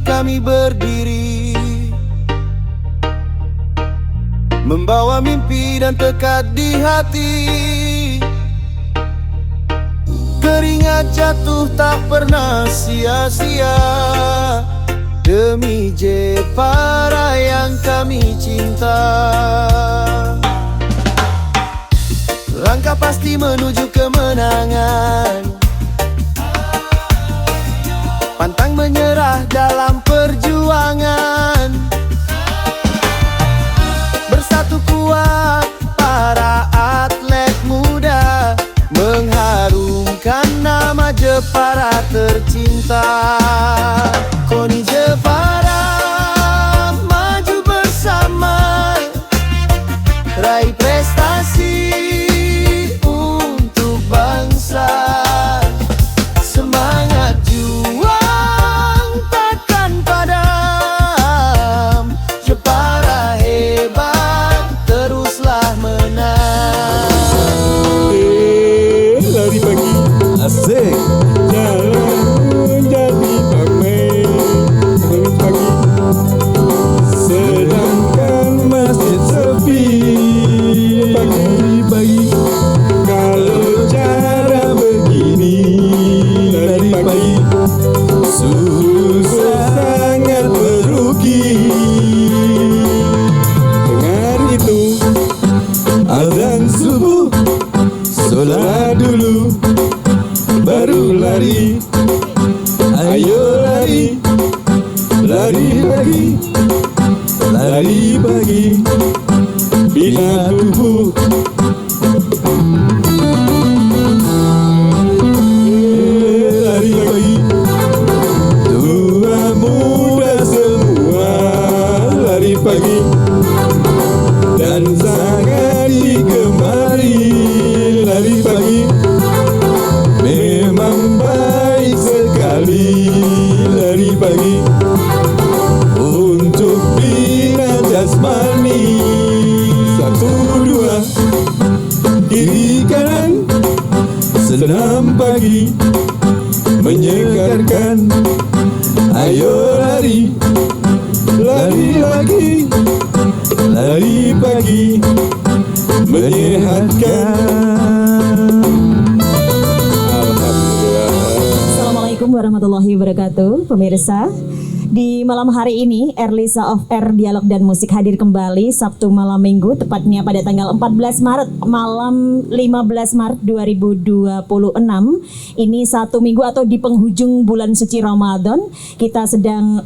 kami berdiri, membawa mimpi dan tekad di hati. Keringat jatuh tak pernah sia-sia, demi Jepara yang kami cinta. Langkah pasti menuju kemenangan, pantang menyerah dalam perjuangan. Bersatu kuat para atlet muda, mengharumkan nama Jepara tercinta. KONI Jepara maju bersama, raih prestasi untuk bangsa. Semangat juang takkan padam, Jepara hebat teruslah menang. Lari pagi asik, jalan jadi ramai. Lari pagi sedangkan masjid sepi. Pagi-pagi kalau cara begini, lari pagi susah sangat merugi. Dengar itu azan subuh, solat dulu baru lari. Ayo lari, lari pagi, lari pagi, bina tubuh. Lari pagi, tua muda semua lari pagi, dan sangat digemari. Lari pagi memang baik sekali. Lari pagi untuk bina jasmani. Satu dua, kiri kanan, senam pagi menyegarkan. Ayo lari, lari lagi, lari pagi menyehatkan. Alhamdulillah. Assalamualaikum warahmatullahi wabarakatuh, pemirsa. Di malam hari ini, Erlisa of Air Dialog dan Musik hadir kembali Sabtu malam Minggu, tepatnya pada tanggal 14 Maret, malam 15 Maret 2026. Ini satu minggu atau di penghujung bulan suci Ramadan. Kita sedang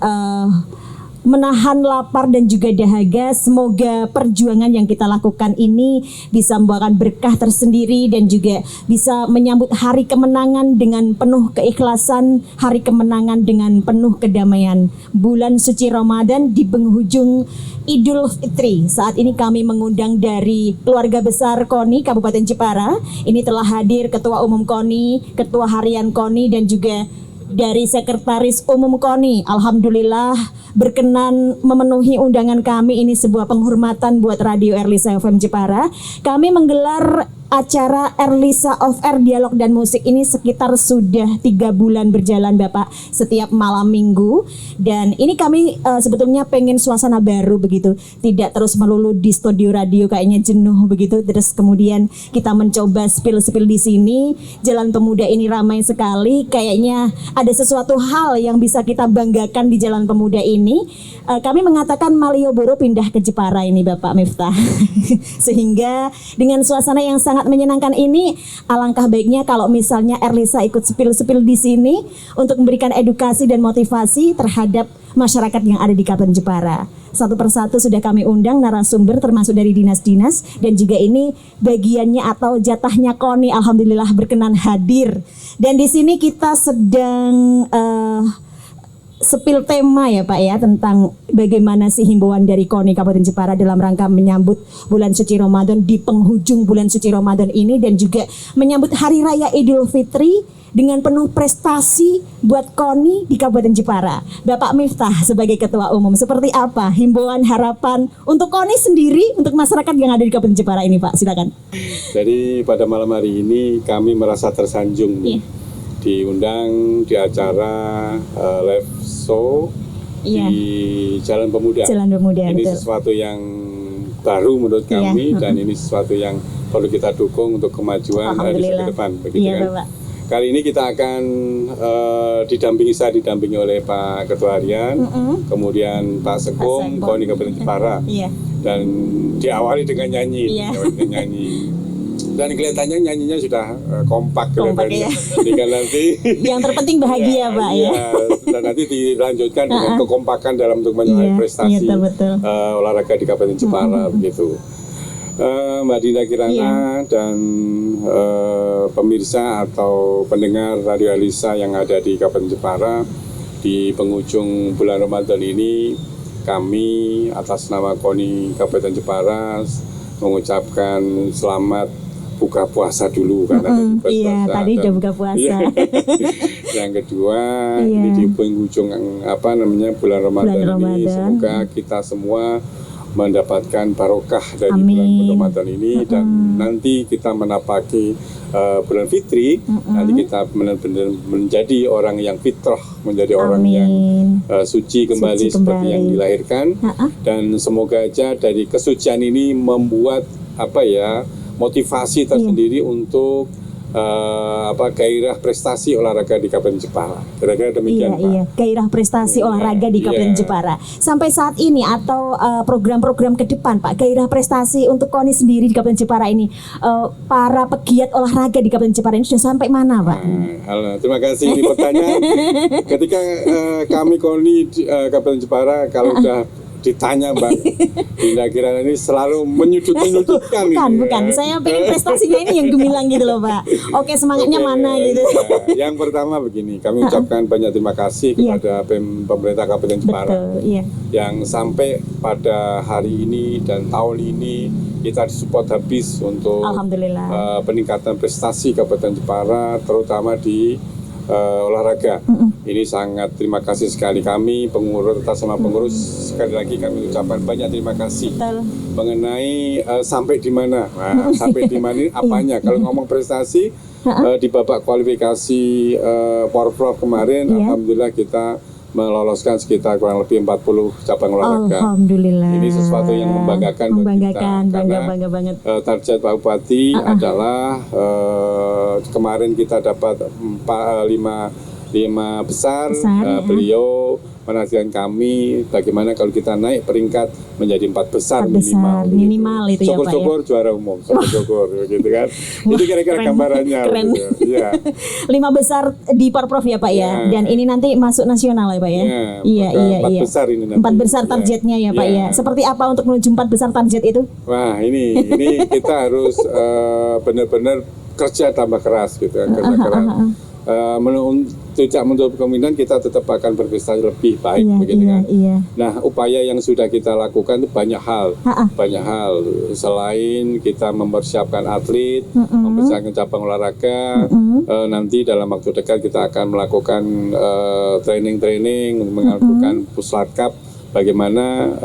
menahan lapar dan juga dahaga. Semoga perjuangan yang kita lakukan ini bisa membawakan berkah tersendiri dan juga bisa menyambut hari kemenangan dengan penuh keikhlasan, hari kemenangan dengan penuh kedamaian. Bulan suci Ramadan di penghujung Idul Fitri. Saat ini kami mengundang dari keluarga besar KONI Kabupaten Jepara. Ini telah hadir Ketua Umum KONI, Ketua Harian KONI dan juga dari Sekretaris Umum KONI. Alhamdulillah berkenan memenuhi undangan kami. Ini sebuah penghormatan buat Radio Erlisa FM Jepara. Kami menggelar acara Erlisa of Air Dialog dan Musik ini sekitar sudah 3 bulan berjalan Bapak, setiap malam minggu. Dan ini kami sebetulnya pengen suasana baru begitu, tidak terus melulu di studio radio, kayaknya jenuh begitu. Terus kemudian kita mencoba spill-spill di sini. Jalan Pemuda ini ramai sekali, kayaknya ada sesuatu hal yang bisa kita banggakan di Jalan Pemuda ini. Kami mengatakan Malioboro pindah ke Jepara ini Bapak Miftah. Sehingga dengan suasana yang sangat menyenangkan ini, alangkah baiknya kalau misalnya Erlisa ikut spill-spill di sini untuk memberikan edukasi dan motivasi terhadap masyarakat yang ada di Kabupaten Jepara. Satu persatu sudah kami undang narasumber termasuk dari dinas-dinas, dan juga ini bagiannya atau jatahnya KONI alhamdulillah berkenan hadir. Dan di sini kita sedang sepil tema ya Pak ya, tentang bagaimana sih himbauan dari KONI Kabupaten Jepara dalam rangka menyambut bulan suci Ramadan di penghujung bulan suci Ramadan ini, dan juga menyambut Hari Raya Idul Fitri dengan penuh prestasi buat KONI di Kabupaten Jepara. Bapak Miftah sebagai Ketua Umum, seperti apa himbauan harapan untuk KONI sendiri, untuk masyarakat yang ada di Kabupaten Jepara ini Pak, silakan. Jadi pada malam hari ini kami merasa tersanjung nih, diundang di acara live show Iya. di Jalan Pemuda. Jalan Pemuda, Ini betul. sesuatu yang baru menurut Iya. kami dan ini sesuatu yang perlu kita dukung untuk kemajuan di Alhamdulillah. depan, begitu Iya, kan. Bapak. Kali ini kita akan didampingi oleh Pak Ketua Harian, kemudian Pak Sekong, Sekong. Koni Kabupaten Jepara, Iya. dan diawali dengan nyanyi. Iya. Diawali dengan nyanyi. Dan kelihatannya nyanyinya sudah kompak Kompak, kelihatannya. ya. Jika nanti Yang terpenting bahagia, Pak, ya. dan nanti dilanjutkan dengan kekompakan dalam untuk menyuarakan Iya, prestasi iya, betul. olahraga di Kabupaten Jepara begitu. Mbak Dinda Kirana Iya. dan pemirsa atau pendengar Radio Alisa yang ada di Kabupaten Jepara, di penghujung bulan Ramadan ini kami atas nama KONI Kabupaten Jepara mengucapkan selamat buka puasa dulu karena tadi buka Iya, puasa. tadi Dan- udah buka puasa. Iya. Yang kedua, Iya. ini di penghujung bulan Ramadan Bulan ini Ramadan. semoga kita semua mendapatkan barokah dari Amin. bulan Ramadan ini dan nanti kita menapaki bulan Fitri, nanti kita benar-benar menjadi orang yang fitrah, menjadi orang yang suci kembali Suci seperti kembali. yang dilahirkan. Dan semoga aja dari kesucian ini membuat motivasi tersendiri untuk gairah prestasi olahraga di Kabupaten Jepara. Kira-kira demikian, Pak. Iya, gairah prestasi Iya, olahraga di Kabupaten iya. Jepara. Sampai saat ini atau program-program ke depan, Pak, gairah prestasi untuk KONI sendiri di Kabupaten Jepara ini, para pegiat olahraga di Kabupaten Jepara ini sudah sampai mana, Pak? Halo, terima kasih ini pertanyaan. Ketika kami KONI di Kabupaten Jepara, kalau udah ditanya Mbak Dinda Kirana ini selalu menyudutkan Bukan. Saya pengen prestasinya ini yang gemilang gitu loh, Pak. Oke, semangatnya Oke, mana gitu. ya. Yang pertama begini, kami ucapkan banyak terima kasih Iya. kepada pemerintah Kabupaten Jepara Betul, iya. yang sampai pada hari ini dan tahun ini kita disupport habis untuk Alhamdulillah. peningkatan prestasi Kabupaten Jepara, terutama di olahraga. Ini sangat terima kasih sekali kami pengurus atas nama pengurus, sekali lagi kami ucapkan banyak terima kasih. Betul. Mengenai sampai di mana, sampai di mana ini apanya? Kalau ngomong prestasi di babak kualifikasi Porprov kemarin, Iya. alhamdulillah kita meloloskan sekitar kurang lebih 40 cabang olahraga. Alhamdulillah. Ini sesuatu yang membanggakan buat Membanggakan, kita, karena bangga banget. target Pak Bupati adalah kemarin kita dapat 5 besar. Besar, ya. Beliau menasihatkan kami bagaimana kalau kita naik peringkat menjadi 4 besar 4 besar, minimal itu ya, Pak, ya. Syukur-syukur juara umum, syukur-syukur gitu kan. Itu kira-kira Keren, gambarannya. keren. Gitu. Iya. 5 besar di Porprov ya, Pak, ya. Ya. Dan ini nanti masuk nasional ya, Pak, ya. Iya, Iya. 4 besar ini nanti. 4 besar Iya. targetnya ya, Pak, Iya. ya. Seperti apa untuk menuju 4 besar target itu? Wah, ini kita harus benar-benar kerja tambah keras gitu kan, kerja keras. Tidak menutup kemungkinan kita tetap akan berprestasi lebih baik begitu kan. Iya. Nah, upaya yang sudah kita lakukan itu banyak hal, selain kita mempersiapkan atlet, mempersiapkan cabang olahraga, nanti dalam waktu dekat kita akan melakukan training, melakukan Puslatcup, bagaimana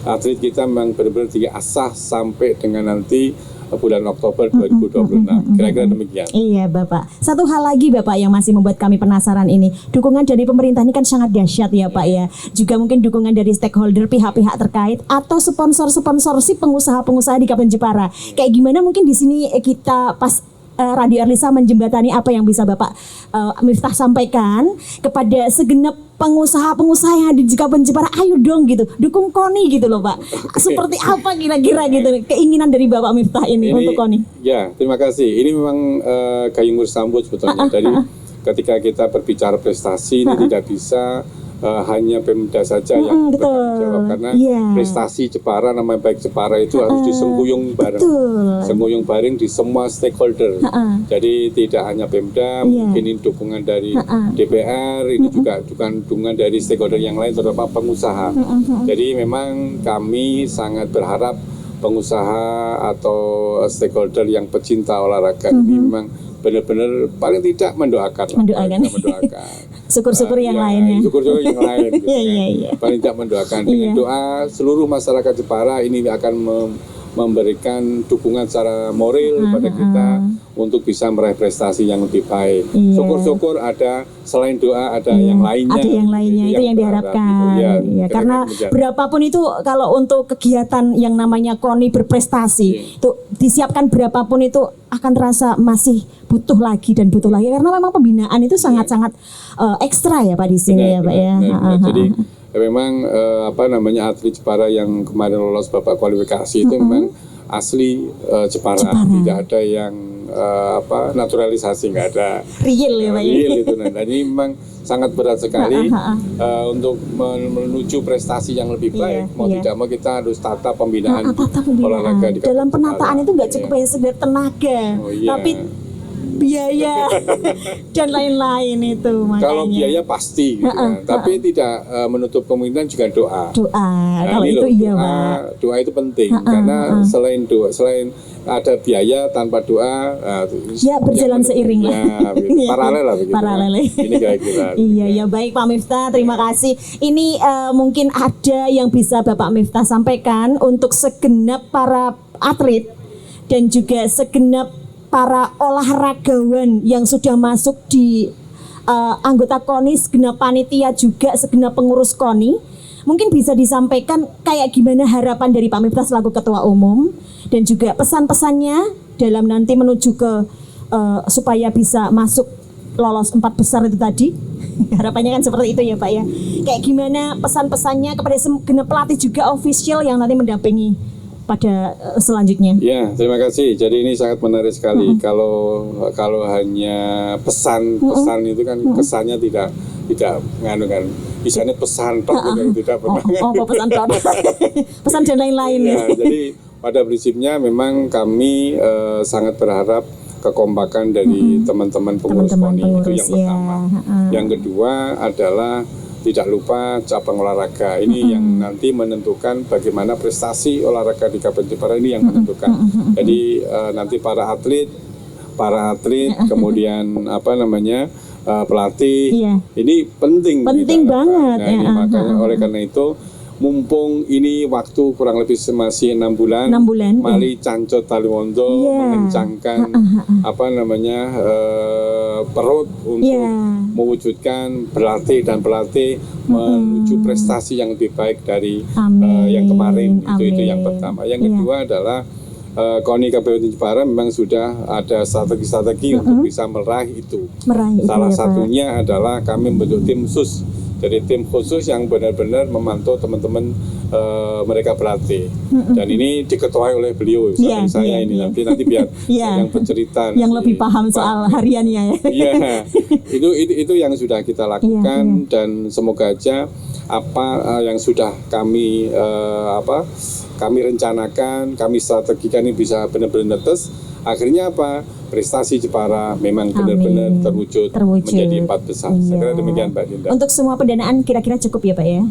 atlet kita memang benar-benar diasah sampai dengan nanti bulan Oktober 2026. Kira-kira demikian. Iya, Bapak. Satu hal lagi, Bapak, yang masih membuat kami penasaran ini. Dukungan dari pemerintah ini kan sangat dahsyat ya, Pak, ya. Juga mungkin dukungan dari stakeholder, pihak-pihak terkait atau sponsor-sponsorship pengusaha-pengusaha di Kabupaten Jepara. Kayak gimana mungkin di sini kita pas Radio Arlisa menjembatani apa yang bisa Bapak Miftah sampaikan kepada segenap pengusaha-pengusaha yang ada di Kabupaten Jepara, ayo dong gitu, dukung KONI gitu loh, Pak. Seperti apa kira-kira gitu keinginan dari Bapak Miftah ini untuk KONI? Ya, terima kasih. Ini memang gayung bersambut sebetulnya. Jadi ketika kita berbicara prestasi ini tidak bisa hanya Pemda saja yang betul. bertanggung jawab, karena prestasi Jepara, nama baik Jepara itu harus disengkuyung bareng, sengkuyung bareng di semua stakeholder. Jadi tidak hanya Pemda, mungkin ini dukungan dari DPR, ini juga dukungan dari stakeholder yang lain, terutama pengusaha. Jadi memang kami sangat berharap pengusaha atau stakeholder yang pecinta olahraga ini memang benar-benar paling tidak mendoakan. Syukur-syukur yang lainnya. Syukur-syukur yang lain. Gitu, Iya. Paling tidak mendoakan. Dengan doa seluruh masyarakat Jepara ini akan memberikan dukungan secara moral pada kita untuk bisa meraih prestasi yang lebih baik. Iya. Syukur-syukur ada selain doa ada yang lainnya. Ada yang lainnya itu yang berharap, diharapkan. gitu. Ya, Iya, karena demikian. berapapun itu kalau untuk kegiatan yang namanya KONI berprestasi itu disiapkan berapapun itu akan terasa masih butuh lagi dan butuh lagi karena memang pembinaan itu sangat-sangat ekstra ya Pak di sini ya Pak ya. Benar. Jadi memang atlet Jepara yang kemarin lolos babak kualifikasi itu memang asli Jepara. Tidak ada yang naturalisasi, nggak ada Real ya Pak ya. real itu. Nah, ini memang sangat berat sekali untuk menuju prestasi yang lebih baik. Mau tidak mau kita harus tata pembinaan olahraga di dalam Kabupaten penataan Jepara. itu nggak cukup hanya sekedar tenaga, tapi biaya dan lain-lain itu makanya. Kalau biaya pasti gitu kan. Tapi tidak menutup kemungkinan juga doa. Kalau ini itu loh, iya Pak. doa itu penting karena selain ada biaya tanpa doa Ya berjalan seiring lah. Paralel lah begitu. Paralel. Kan. Ini kira-kira. Iya ya baik Pak Miftah, terima kasih. Ini mungkin ada yang bisa Bapak Miftah sampaikan untuk segenap para atlet dan juga segenap para olahragawan yang sudah masuk di anggota KONI, segenap panitia juga, segenap pengurus KONI. Mungkin bisa disampaikan kayak gimana harapan dari Pak Miftah selaku Ketua Umum dan juga pesan-pesannya dalam nanti menuju ke supaya bisa masuk lolos 4 besar itu tadi. Harapannya kan seperti itu ya Pak ya. Kayak gimana pesan-pesannya kepada segenap pelatih juga official yang nanti mendampingi pada selanjutnya. Ya, terima kasih. Jadi ini sangat menarik sekali. Kalau hanya pesan itu kan kesannya tidak nganu kan. Misalnya pesan tok tidak pernah. Pesan tok. Pesan dan lain-lain ya. Jadi pada prinsipnya memang kami sangat berharap kekompakan dari teman-teman pengurus KONI itu yang pertama. Yang kedua adalah tidak lupa cabang olahraga ini yang nanti menentukan bagaimana prestasi olahraga di Kabupaten Jepara ini yang menentukan. Jadi nanti para atlet kemudian pelatih ini penting banget. Nah, ini makanya oleh karena itu mumpung ini waktu kurang lebih masih 6 bulan, mari Cancot Taliwondo mengencangkan perut untuk mewujudkan pelatih menuju prestasi yang lebih baik dari yang kemarin. Itu yang pertama. Yang kedua adalah KONI Kabupaten Jepara memang sudah ada strategi untuk bisa meraih itu. Salah satunya adalah kami membentuk tim khusus. Jadi tim khusus yang benar-benar memantau teman-teman mereka pelatih. Dan ini diketuai oleh beliau, saya ini nanti biar yang bercerita. Yang lebih paham soal hariannya ya. Iya, itu yang sudah kita lakukan dan semoga aja apa yang sudah kami rencanakan, kami strategikan ini bisa benar-benar netes. Akhirnya prestasi Jepara memang benar-benar terwujud menjadi 4 besar. Saya kira demikian Mbak Dinda. Untuk semua pendanaan kira-kira cukup ya Pak ya?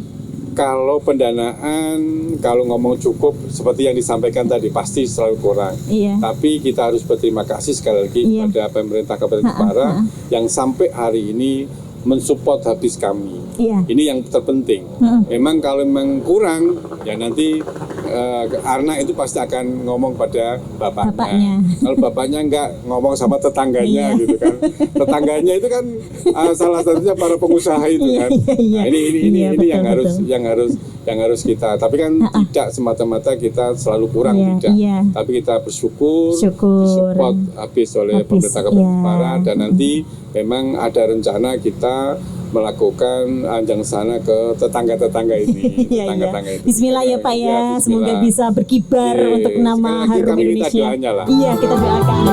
Kalau pendanaan, kalau ngomong cukup seperti yang disampaikan tadi pasti selalu kurang. Tapi kita harus berterima kasih sekali lagi kepada pemerintah Kabupaten Jepara yang sampai hari ini mensupport habis kami. Ini yang terpenting. Memang kalau memang kurang, ya nanti anak itu pasti akan ngomong pada bapaknya. Kalau bapaknya enggak, ngomong sama tetangganya gitu kan. Tetangganya itu kan salah satunya para pengusaha itu kan. Nah, ini yang harus kita. Tapi kan tidak semata-mata kita selalu kurang, tidak. Tapi kita bersyukur disupport habis oleh pemerintah Kabupaten Jepara dan nanti memang ada rencana kita melakukan anjang sana ke tetangga-tetangga ini. Bismillah ya Pak ya, semoga bisa berkibar untuk nama harum Indonesia. Iya, kita doakan.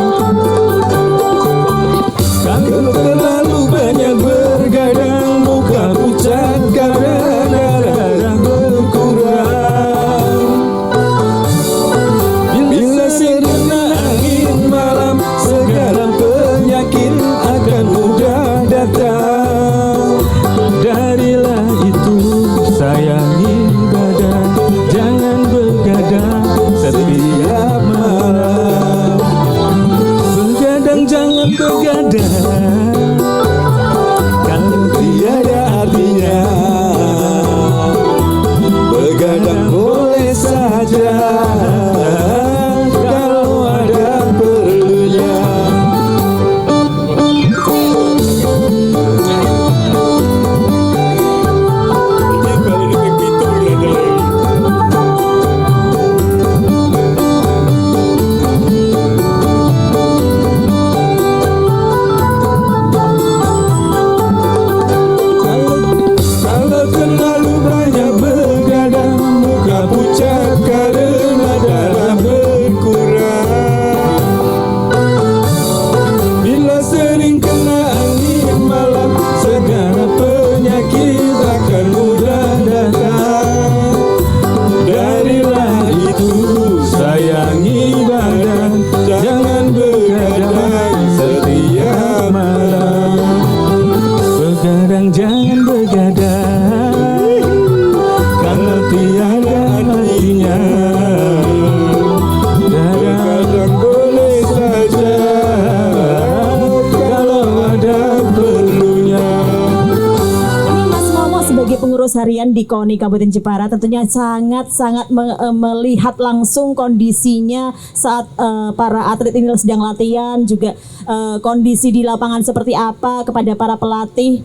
Kalau terlalu banyak bergadang, muka pucat karena darah berkurang. Bila serena angin malam, segala penyakit akan mudah datang. Darilah itu sayangi badan, jangan begadang setiap malam. Begadang jangan begadang, kalau tiada artinya. sebagai pengurus harian di KONI Kabupaten Jepara tentunya sangat melihat langsung kondisinya saat para atlet ini sedang latihan, juga kondisi di lapangan seperti apa kepada para pelatih,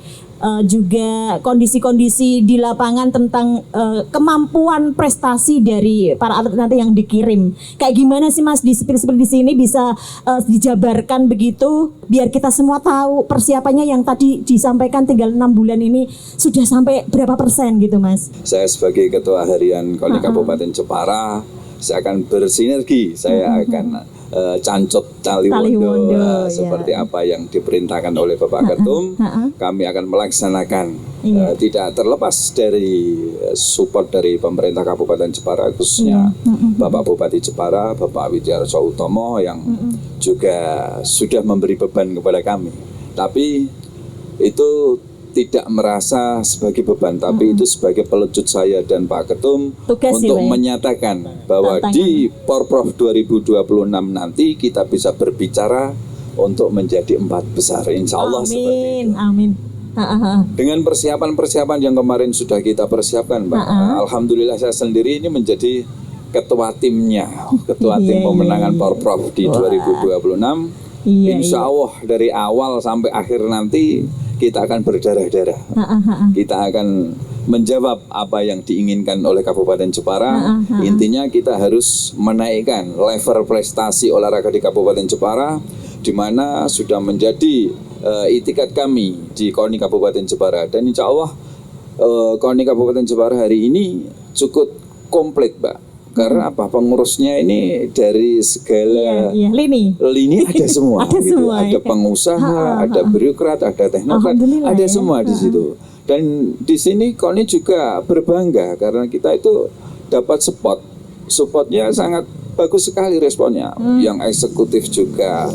juga kondisi-kondisi di lapangan tentang kemampuan prestasi dari para atlet nanti yang dikirim. Kayak gimana sih Mas di spill-spill di sini bisa dijabarkan begitu biar kita semua tahu persiapannya yang tadi disampaikan tinggal 6 bulan ini sudah sampai berapa persen gitu Mas? Saya sebagai Ketua Harian KONI Kabupaten Jepara, saya akan bersinergi, saya akan cancot Taliwondo seperti apa yang diperintahkan oleh Bapak Ketum. Kami akan melaksanakan, tidak terlepas dari support dari pemerintah Kabupaten Jepara, khususnya Bapak Bupati Jepara, Bapak Widiarso Utomo yang juga sudah memberi beban kepada kami. Tapi itu tidak merasa sebagai beban, tapi itu sebagai pelecut saya dan Pak Ketum Tugas untuk ya, menyatakan bahwa di Porprov 2026 nanti kita bisa berbicara untuk menjadi 4 besar, insya Allah seperti itu. Amin. Dengan persiapan-persiapan yang kemarin sudah kita persiapkan, Mbak, alhamdulillah saya sendiri ini menjadi ketua timnya, ketua tim pemenangan Porprov di 2026. Insya Allah dari awal sampai akhir nanti kita akan berdarah-darah. Kita akan menjawab apa yang diinginkan oleh Kabupaten Jepara. Intinya kita harus menaikkan level prestasi olahraga di Kabupaten Jepara, di mana sudah menjadi itikat kami di KONI Kabupaten Jepara. Dan insya Allah KONI Kabupaten Jepara hari ini cukup komplit, Mbak. Karena apa, pengurusnya ini dari segala lini ada semua, ada gitu. semua, ada pengusaha, ada birokrat, ada teknokrat, ada semua di situ. Dan di sini KONI juga berbangga karena kita itu dapat supportnya sangat bagus sekali responnya. Yang eksekutif juga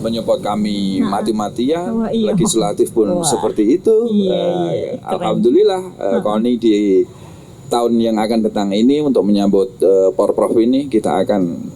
menyupport kami mati-matian, legislatif pun seperti itu. Alhamdulillah KONI di tahun yang akan datang ini untuk menyambut Porprov ini kita akan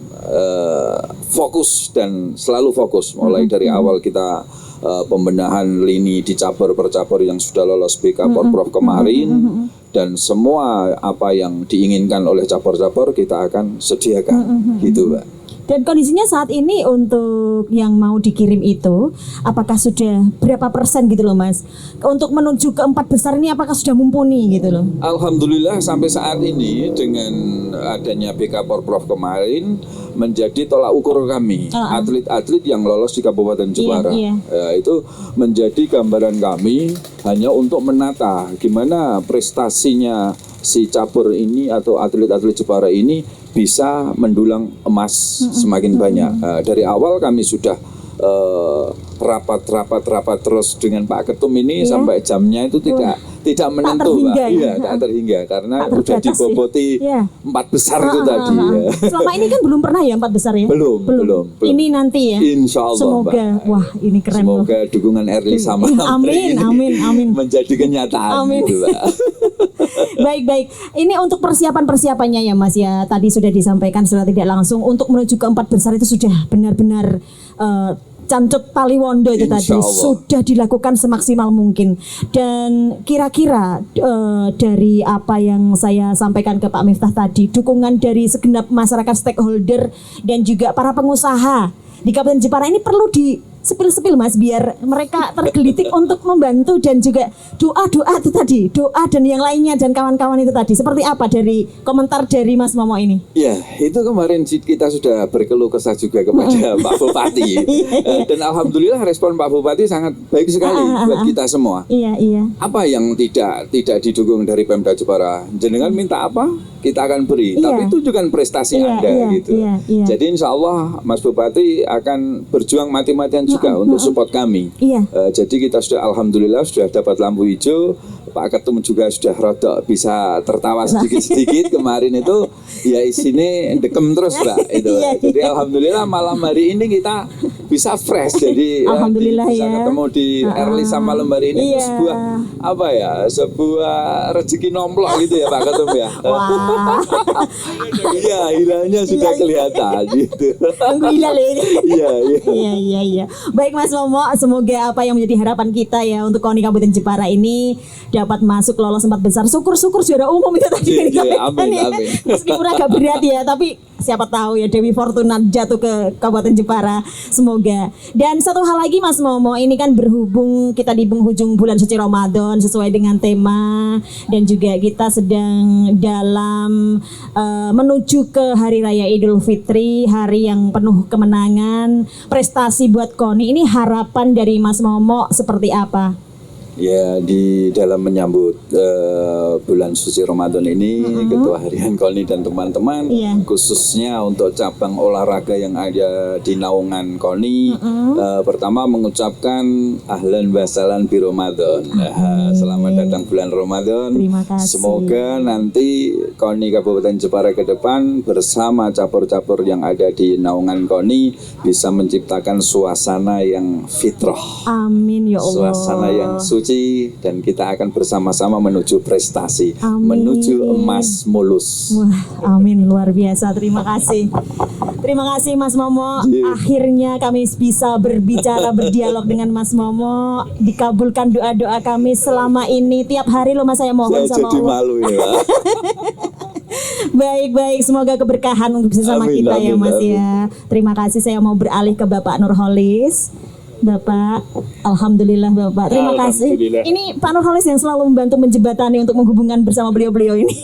fokus dan selalu fokus mulai dari awal kita pembenahan lini di cabur per cabur yang sudah lolos BK Porprov kemarin, dan semua apa yang diinginkan oleh cabur-cabur kita akan sediakan gitu, Mbak. Dan kondisinya saat ini untuk yang mau dikirim itu, apakah sudah berapa persen gitu loh Mas? Untuk menuju ke 4 besar ini apakah sudah mumpuni gitu loh? Alhamdulillah sampai saat ini dengan adanya BK Porprov kemarin menjadi tolak ukur kami. Atlet-atlet yang lolos di Kabupaten Jepara. Itu menjadi gambaran kami hanya untuk menata gimana prestasinya si cabur ini atau atlet-atlet Jepara ini bisa mendulang emas semakin banyak. Dari awal kami sudah rapat terus dengan Pak Ketum ini sampai jamnya itu tidak menentu, Pak. Tak terhingga karena sudah diboboti 4 besar itu tadi. Selama ini kan belum pernah ya 4 besar ya? Belum. Ini nanti ya. Insya Allah, semoga, Mbak. Wah ini keren. Semoga dukungan Erli sama amin. menjadi kenyataan. Amin. Gitu, Pak. Baik. Ini untuk persiapannya ya Mas ya. Tadi sudah disampaikan secara tidak langsung untuk menuju ke 4 besar itu sudah benar-benar cancut Taliwondo itu tadi sudah dilakukan semaksimal mungkin. Dan kira-kira dari apa yang saya sampaikan ke Pak Miftah tadi, dukungan dari segenap masyarakat stakeholder dan juga para pengusaha di Kabupaten Jepara ini perlu sepil-sepil Mas biar mereka tergelitik untuk membantu, dan juga doa itu tadi, doa dan yang lainnya dan kawan-kawan itu tadi. Seperti apa dari komentar dari Mas Momo ini? Ya, itu kemarin kita sudah berkeluh kesah juga kepada Pak Bupati. Dan alhamdulillah respon Pak Bupati sangat baik sekali buat kita semua. Iya. Apa yang tidak didukung dari Pemda Jepara? Jenengan minta apa? Kita akan beri. Tapi itu juga prestasi Anda gitu. Jadi insya Allah Mas Bupati akan berjuang mati-matian juga untuk support kami. Jadi kita sudah alhamdulillah sudah dapat lampu hijau. Pak Ketum juga sudah rodok bisa tertawa sedikit-sedikit kemarin itu ya isine dekem terus, Mbak. Itu. Jadi alhamdulillah malam hari ini kita bisa fresh. Jadi Alhamdulillah bisa ya. ketemu di Erlisa malam hari ini itu Iya. sebuah apa ya? Sebuah rezeki nomplok gitu ya Pak Ketum ya. Wah, Iya, hilalnya sudah kelihatan gitu. tunggu hilal ini. Iya, iya. Iya. Baik Mas Momo, semoga apa yang menjadi harapan kita ya untuk KONI Kabupaten Jepara ini dapat masuk lolos 4 besar. Syukur-syukur juara umum itu tadi yang Iya, disampaikan amin, ya. amin. Meskipun agak berat ya, tapi siapa tahu ya Dewi Fortuna jatuh ke Kabupaten Jepara. Semoga. Dan satu hal lagi Mas Momo, ini kan berhubung kita di penghujung bulan suci Ramadan sesuai dengan tema, dan juga kita sedang dalam menuju ke Hari Raya Idul Fitri, hari yang penuh kemenangan, prestasi buat KONI. Ini harapan dari Mas Momo seperti apa? Ya, di dalam menyambut bulan suci Ramadan ini, Ketua Harian KONI dan teman-teman, Iya. khususnya untuk cabang olahraga yang ada di naungan KONI, pertama mengucapkan ahlan wa sahlan bi Ramadan. Selamat datang bulan Ramadan. Terima kasih. Semoga nanti KONI Kabupaten Jepara ke depan bersama cabur-cabur yang ada di naungan KONI bisa menciptakan suasana yang fitrah. Amin ya Allah. Suasana yang suci, dan kita akan bersama-sama menuju prestasi, Amin. menuju emas mulus. Wah, amin, luar biasa. Terima kasih. Terima kasih Mas Momo. Iya. Akhirnya kami bisa berbicara, berdialog dengan Mas Momo. Dikabulkan doa-doa kami selama ini. Tiap hari loh Mas, saya mohon Saya sama jadi Allah. malu ini Pak. Baik, semoga keberkahan untuk bersama Amin, kita ya amin, Mas amin. ya. Terima kasih. Saya mau beralih ke Bapak Nurholis. Bapak, alhamdulillah Bapak. Terima kasih. Alhamdulillah. Ini Pak Nurholis yang selalu membantu menjembatani untuk menghubungkan bersama beliau-beliau ini.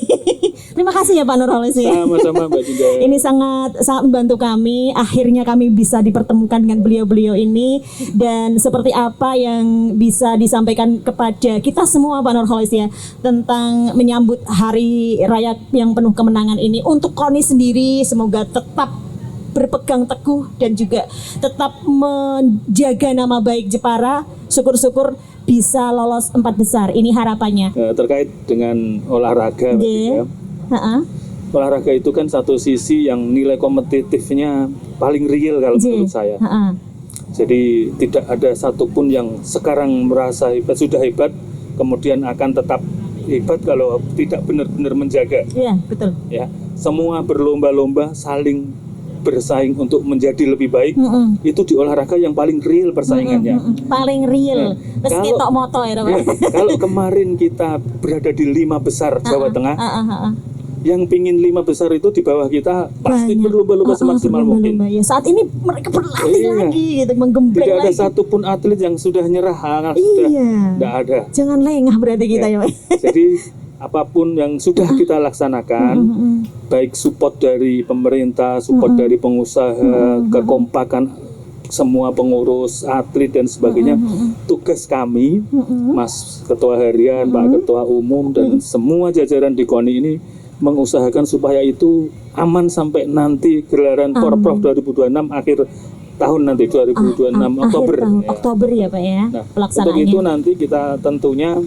Terima kasih ya Pak Nurholis ya. Sama-sama Mbak Dinda. Ini sangat membantu kami. Akhirnya kami bisa dipertemukan dengan beliau-beliau ini, dan seperti apa yang bisa disampaikan kepada kita semua Pak Nurholis ya tentang menyambut hari raya yang penuh kemenangan ini untuk KONI sendiri. Semoga tetap berpegang teguh dan juga tetap menjaga nama baik Jepara. Syukur-syukur bisa lolos 4 besar. Ini harapannya. Terkait dengan olahraga, Mbak Nggih. Dinda. Heeh. Olahraga itu kan satu sisi yang nilai kompetitifnya paling real kalau Nggih. menurut saya. Heeh. Jadi tidak ada satupun yang sekarang merasa hebat, sudah hebat, kemudian akan tetap hebat kalau tidak benar-benar menjaga. Iya, betul. Ya, semua berlomba-lomba saling bersaing untuk menjadi lebih baik. Itu di olahraga yang paling real persaingannya. Paling real. Nah, Terus kalau- ketok moto ya, Pak. Ya, kalau kemarin kita berada di 5 besar Jawa Tengah, yang pingin 5 besar itu di bawah kita pasti Banyak. berlomba-lomba semaksimal mungkin. Ya, saat ini mereka berlatih Iya. lagi gitu, menggembleng Tidak ada lagi. satupun atlet yang sudah nyerah, sudah Iya. tidak ada. Jangan lengah berarti kita ya, Pak. Jadi apapun yang sudah kita laksanakan, baik support dari pemerintah, support dari pengusaha, kekompakan semua pengurus, atlet dan sebagainya, tugas kami, Mas Ketua Harian, Pak Ketua Umum dan semua jajaran di KONI ini mengusahakan supaya itu aman sampai nanti gelaran Porprov 2026 akhir tahun nanti 2026 Oktober. Akhir tahun, Ya. Oktober ya Pak ya, Nah, untuk pelaksanaannya. itu nanti kita tentunya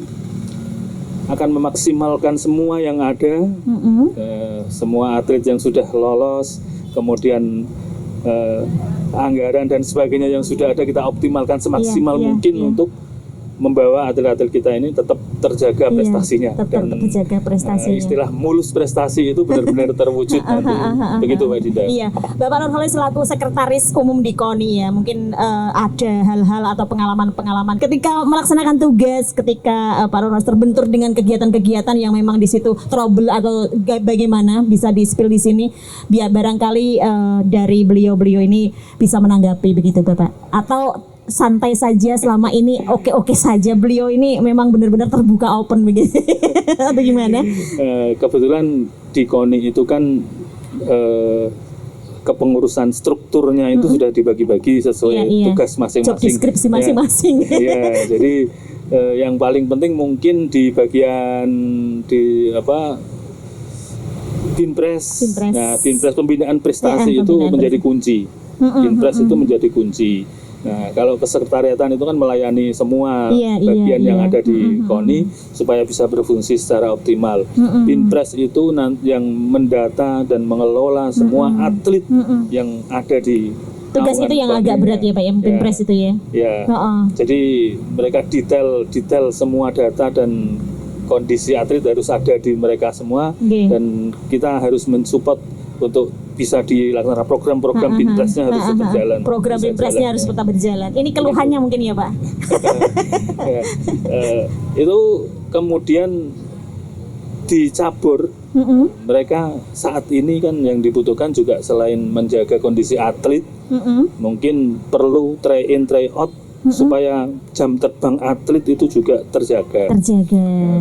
akan memaksimalkan semua yang ada, semua atlet yang sudah lolos, kemudian anggaran dan sebagainya yang sudah ada kita optimalkan semaksimal Iya, mungkin iya. untuk membawa atlet-atlet kita ini tetap terjaga prestasinya, tetap terjaga prestasinya. istilah mulus prestasi itu benar-benar terwujud nanti. Begitu Mbak Dinda. Iya, Bapak Nurholis selaku sekretaris umum di KONI ya, mungkin ada hal-hal atau pengalaman-pengalaman ketika melaksanakan tugas, ketika Pak Nurholis terbentur dengan kegiatan-kegiatan yang memang di situ trouble atau bagaimana bisa di-spill di sini, biar barangkali dari beliau-beliau ini bisa menanggapi begitu Bapak, atau santai saja selama ini oke-oke saja, beliau ini memang benar-benar terbuka open begitu atau gimana? Kebetulan di KONI itu kan kepengurusan strukturnya itu sudah dibagi-bagi sesuai Iya. tugas masing-masing. Job deskripsi Ya. masing-masing. Iya, jadi yang paling penting mungkin di bagian di Binpres. Binpres. Nah, Binpres pembinaan prestasi Ya, itu pembinaan menjadi kunci. Binpres itu menjadi kunci. Nah, kalau kesekretariatan itu kan melayani semua Iya, bagian iya, yang iya. ada di KONI supaya bisa berfungsi secara optimal. Binpres itu yang mendata dan mengelola semua atlet yang ada di Tugas itu yang agak berat ya Pak ya, Pimpres itu ya. Ya. Jadi mereka detail semua data dan kondisi atlet harus ada di mereka semua, dan kita harus mensupport untuk bisa dilaksanakan program-program Pinpresnya harus tetap jalan. Program Pinpresnya harus tetap berjalan. Ini keluhannya mungkin ya Pak. Itu kemudian dicabur. Mereka saat ini kan yang dibutuhkan juga selain menjaga kondisi atlet, mungkin perlu try in try out supaya jam terbang atlet itu juga terjaga.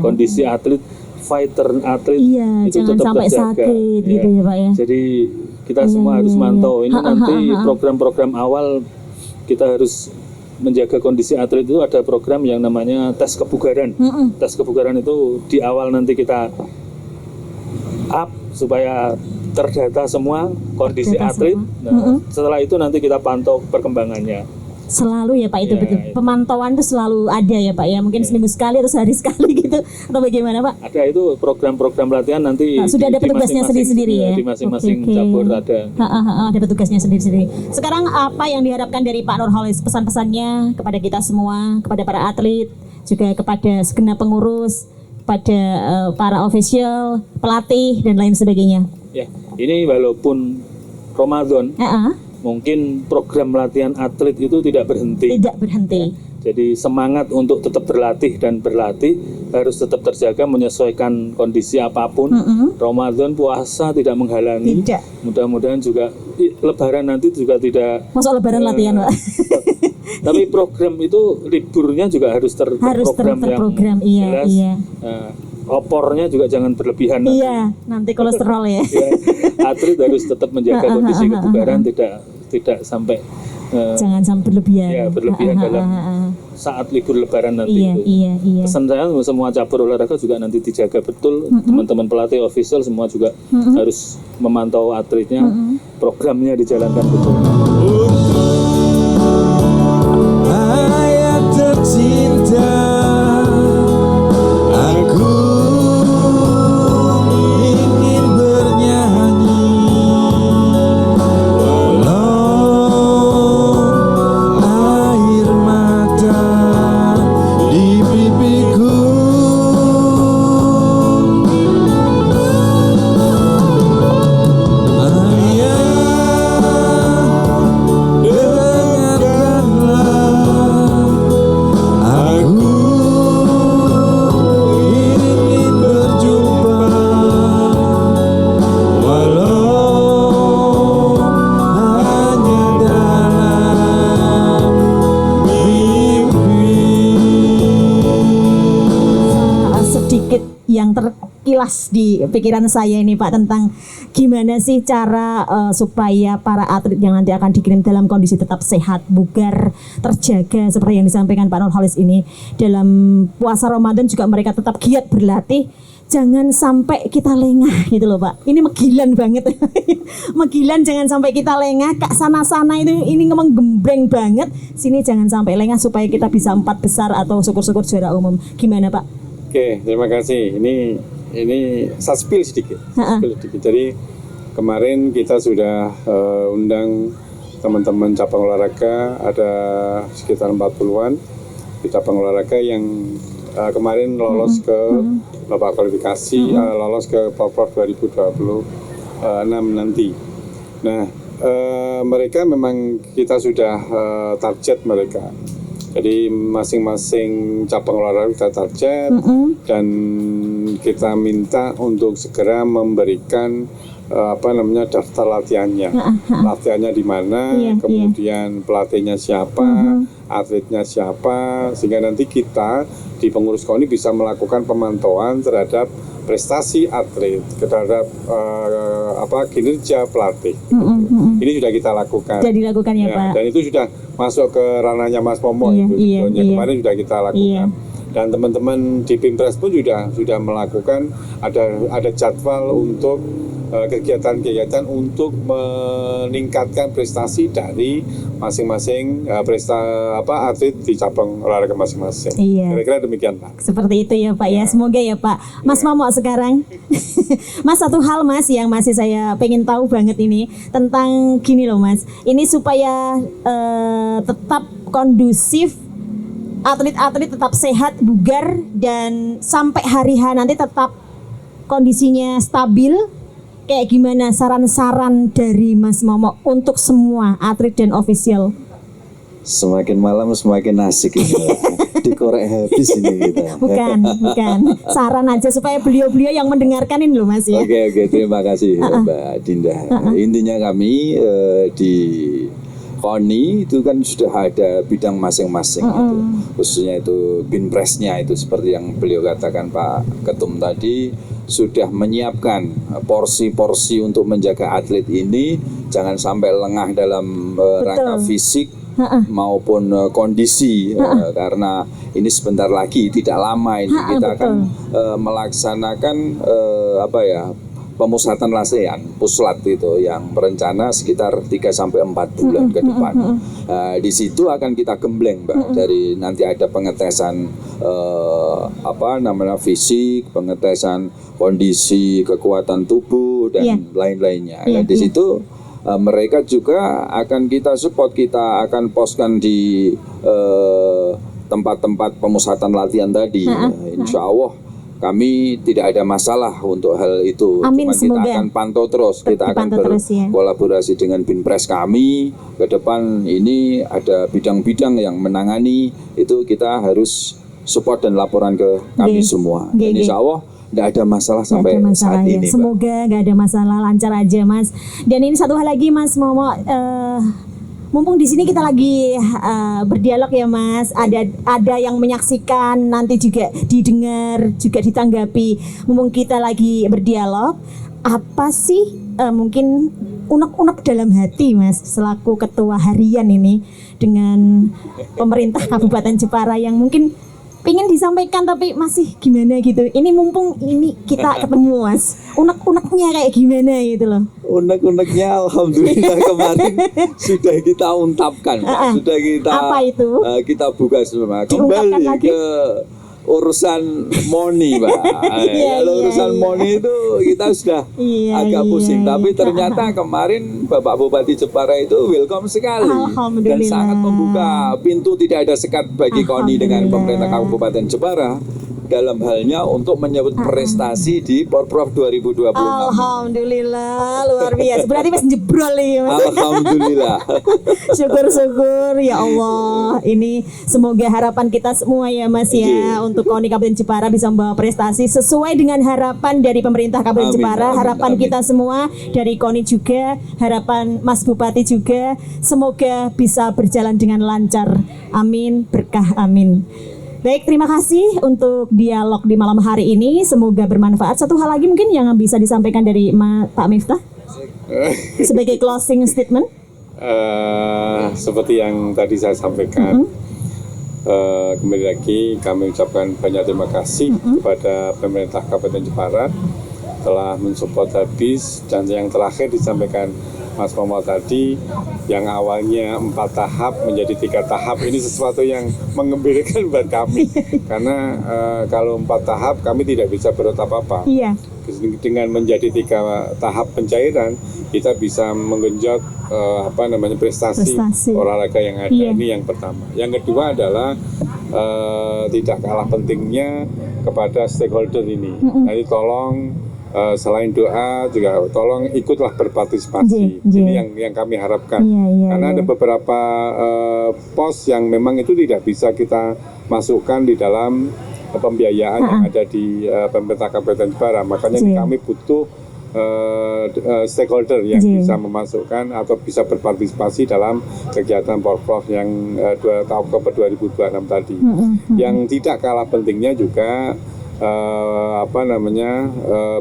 Kondisi atlet, fighter atlet itu jangan tetap sampai terjaga. Sakit gitu ya Pak ya. Jadi kita semua harus mantau. Ini nanti program-program awal kita harus menjaga kondisi atlet itu ada program yang namanya tes kebugaran. Tes kebugaran itu di awal nanti kita up supaya terdata semua kondisi atlet. Nah, setelah itu nanti kita pantau perkembangannya. Selalu ya Pak itu betul. Pemantauan itu selalu ada ya Pak ya. Mungkin seminggu sekali atau sehari sekali gitu atau bagaimana Pak? Ada itu program-program latihan nanti. Sudah ada petugasnya sendiri-sendiri ya. Di masing-masing cabur ada. Ada petugasnya sendiri-sendiri. Sekarang apa yang diharapkan dari Pak Nurholis, pesan-pesannya kepada kita semua, kepada para atlet, juga kepada segenap pengurus, pada para official, pelatih dan lain sebagainya. Ya, ini walaupun Ramadan, mungkin program latihan atlet itu tidak berhenti. Tidak berhenti. Jadi semangat untuk tetap berlatih dan berlatih harus tetap terjaga menyesuaikan kondisi apapun. Ramadan, puasa tidak menghalangi. Tidak. Mudah-mudahan juga Lebaran nanti juga tidak. Masuk Lebaran latihan Pak. Tapi program itu liburnya juga harus terprogram yang jelas. Iya. Opornya juga jangan berlebihan. Nanti kolesterol ya. Atlet harus tetap menjaga kondisi kebugaran, tidak sampai jangan sampai berlebihan. Ya, berlebihan dalam saat libur Lebaran nanti itu. Iya. Pesan saya semua cabur olahraga juga nanti dijaga betul. Teman-teman pelatih official semua juga harus memantau atletnya, programnya dijalankan betul. Ayat tercinta, aku ingin bernyanyi walau air mata di pipiku. Yang terkilas di pikiran saya ini Pak tentang gimana sih cara supaya para atlet yang nanti akan dikirim dalam kondisi tetap sehat, bugar, terjaga seperti yang disampaikan Pak Nurholis ini. Dalam puasa Ramadan juga mereka tetap giat berlatih. Jangan sampai kita lengah gitu loh Pak. Ini megilan banget. Megilan, jangan sampai kita lengah. Kak sana-sana itu ini gembreng banget. Sini jangan sampai lengah supaya kita bisa 4 besar atau syukur-syukur juara umum. Gimana Pak? Oke, terima kasih. Ini saya spill sedikit. Jadi kemarin kita sudah undang teman-teman cabang olahraga, ada sekitar 40-an di cabang olahraga yang kemarin lolos ke babak kualifikasi, lolos ke Porprov 2026 nanti. Nah, mereka memang kita sudah target mereka. Jadi masing-masing cabang olahraga kita target dan kita minta untuk segera memberikan daftar latihannya. Latihannya di mana, kemudian pelatihnya siapa, atletnya siapa, sehingga nanti kita di pengurus KONI bisa melakukan pemantauan terhadap prestasi atlet, terhadap kinerja pelatih. Ini sudah kita lakukan. Sudah dilakukan ya Pak. Dan itu sudah masuk ke ranahnya Mas Pomo itu. Kemarin sudah kita lakukan. dan teman-teman di Pimpres pun sudah melakukan ada jadwal untuk kegiatan-kegiatan untuk meningkatkan prestasi dari masing-masing atlet di cabang olahraga masing-masing. Iya. Kira-kira demikian, Pak. Seperti itu ya Pak ya. Semoga ya Pak. Mas Momo sekarang. Mas, satu hal Mas yang masih saya pengen tahu banget ini tentang gini loh Mas. Ini supaya tetap kondusif, atlet-atlet tetap sehat, bugar, dan sampai hari H nanti tetap kondisinya stabil. Kayak gimana saran-saran dari Mas Momo untuk semua atlet dan ofisial? Semakin malam semakin asik ini. Dikorek habis ini kita. Bukan. Saran aja supaya beliau-beliau yang mendengarkan ini loh Mas ya. Oke, terima kasih Mbak Dinda. Intinya kami di KONI itu kan sudah ada bidang masing-masing itu. Khususnya itu Binpresnya itu seperti yang beliau katakan Pak Ketum tadi, sudah menyiapkan porsi-porsi untuk menjaga atlet ini jangan sampai lengah dalam rangka fisik maupun kondisi karena ini sebentar lagi tidak lama ini kita akan melaksanakan pemusatan latihan puslat itu yang berencana sekitar 3-4 bulan ke depan. Di situ akan kita gembleng Mbak, dari nanti ada pengetesan fisik, pengetesan kondisi kekuatan tubuh dan lain-lainnya. Dan di situ mereka juga akan kita support, kita akan poskan di tempat-tempat pemusatan latihan tadi. Insya Allah kami tidak ada masalah untuk hal itu. Amin, cuma kita semoga akan pantau terus, kita akan berkolaborasi dengan Binpres kami. Ke depan ini ada bidang-bidang yang menangani, itu kita harus support dan laporan ke kami semua. Dan insya Allah tidak ada masalah sampai saat ini. Semoga nggak ada masalah, lancar aja Mas. Dan ini satu hal lagi Mas Momo, mumpung di sini kita lagi berdialog ya Mas, ada yang menyaksikan, nanti juga didengar, juga ditanggapi. Mumpung kita lagi berdialog, apa sih mungkin unek-unek dalam hati Mas selaku ketua harian ini dengan pemerintah Kabupaten Jepara yang mungkin pengen disampaikan tapi masih gimana gitu. Ini mumpung ini kita ketemu Mas, unek-uneknya kayak gimana gitu loh. Unek-uneknya alhamdulillah kemarin sudah kita ungkapkan, sudah kita apa itu? Kita buka semua. Kembali ke urusan money, Pak. Kalau urusan money itu kita sudah agak pusing, tapi ternyata kemarin Bapak Bupati Jepara itu welcome sekali dan sangat membuka pintu, tidak ada sekat bagi KONI dengan pemerintah Kabupaten Jepara dalam halnya untuk menyebut prestasi di Porprov 2026. Alhamdulillah, luar biasa. Berarti Mas jebrol nih Mas. Alhamdulillah. Syukur-syukur ya Allah. Ini semoga harapan kita semua ya Mas ya, untuk KONI Kabupaten Jepara bisa membawa prestasi sesuai dengan harapan dari pemerintah Kabupaten Jepara, harapan kita semua dari KONI juga, harapan Mas Bupati juga. Semoga bisa berjalan dengan lancar. Amin, berkah amin. Baik, terima kasih untuk dialog di malam hari ini. Semoga bermanfaat. Satu hal lagi mungkin yang bisa disampaikan dari Pak Miftah sebagai closing statement. Seperti yang tadi saya sampaikan, kembali lagi kami ucapkan banyak terima kasih kepada pemerintah Kabupaten Jepara telah mensupport habis, dan yang terakhir disampaikan Mas Momo tadi, yang awalnya 4 tahap menjadi 3 tahap, ini sesuatu yang mengembirakan buat kami karena kalau 4 tahap kami tidak bisa berbuat apa-apa. Dengan menjadi 3 tahap pencairan, kita bisa menggenjot prestasi olahraga yang ada. Ini yang pertama. Yang kedua adalah tidak kalah pentingnya kepada stakeholder ini. Jadi tolong selain doa juga tolong ikutlah berpartisipasi. Ini yang kami harapkan. Karena ada beberapa pos yang memang itu tidak bisa kita masukkan di dalam pembiayaan yang ada di pemerintah Kabupaten Jepara. Makanya kami butuh stakeholder yang bisa memasukkan atau bisa berpartisipasi dalam kegiatan Porprov yang Oktober 2026 tadi. Yang tidak kalah pentingnya juga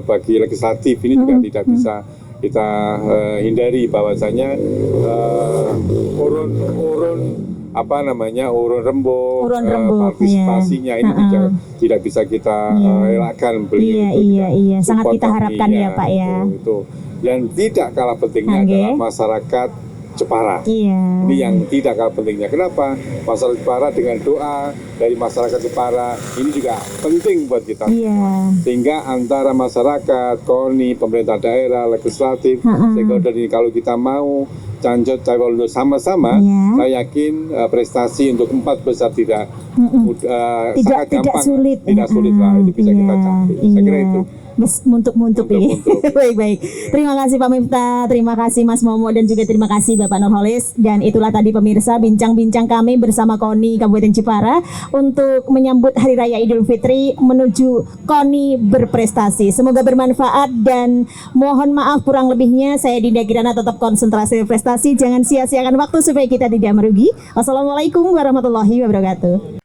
bagi legislatif ini juga tidak bisa kita hindari bahwasanya urun apa namanya urun rembuk, Urun rembuk, partisipasinya ini tidak bisa kita elakkan beliau Iya, sangat support kita kami, harapkan ya Pak ya. itu. Dan tidak kalah pentingnya adalah masyarakat Jepara. Iya. Ini yang tidak kalah pentingnya. Kenapa? Masyarakat Jepara dengan doa dari masyarakat Jepara ini juga penting buat kita. Iya. Sehingga antara masyarakat, KONI, pemerintah daerah, legislatif, stakeholder ini kalau kita mau cancut cawaldo sama-sama, saya yakin prestasi untuk 4 besar tidak sangat gampang, tidak sulit lah, itu bisa kita capai. Saya kira itu. Muntuk-muntuk ini. Baik-baik. Terima kasih Pak Miftah, terima kasih Mas Momo, dan juga terima kasih Bapak Nurholis. Dan itulah tadi pemirsa bincang-bincang kami bersama KONI Kabupaten Jepara untuk menyambut Hari Raya Idul Fitri menuju KONI berprestasi. Semoga bermanfaat dan mohon maaf kurang lebihnya. Saya Dinda Kirana tetap konsentrasi prestasi, jangan sia-siakan waktu supaya kita tidak merugi. Wassalamualaikum warahmatullahi wabarakatuh.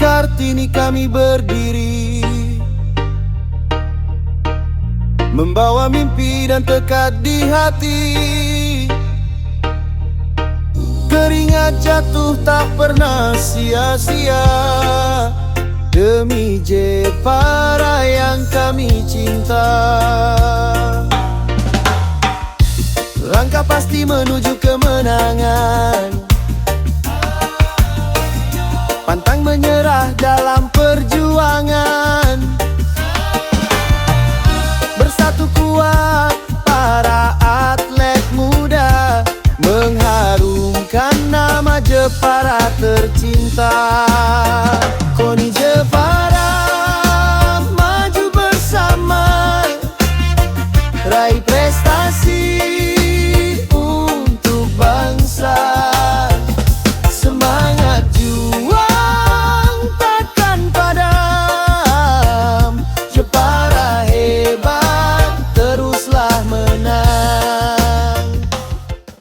Kartini kami berdiri, membawa mimpi dan tekad di hati. Keringat jatuh tak pernah sia-sia demi Jepara yang kami cinta. Langkah pasti menuju kemenangan, pantang menyerah dalam perjuangan. Bersatu kuat para atlet muda, mengharumkan nama Jepara tercinta.